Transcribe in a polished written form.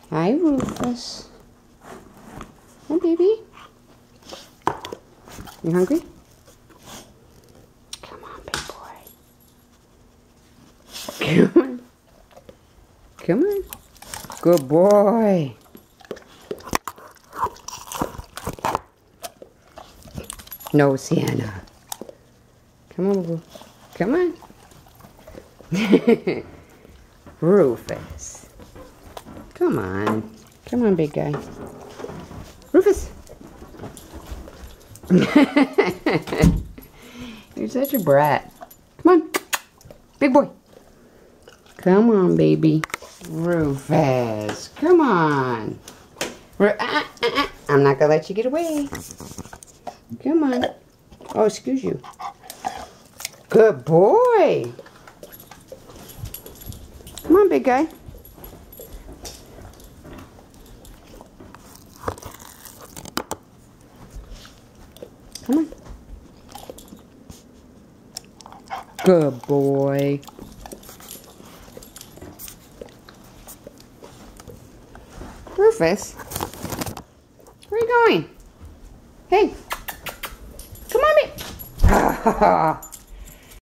Hi, Rufus. Hi, baby. You hungry? Come on, big boy. Come on. Come on. Good boy. No, Sienna. Come on, boo. Come on. Rufus. Come on. Come on, big guy. Rufus. You're such a brat. Come on. Big boy. Come on, baby. Rufus. Come on. I'm not going to let you get away. Come on. Oh, excuse you. Good boy. Come on, big guy. Come on. Good boy. Rufus, where are you going? Hey, come on, baby.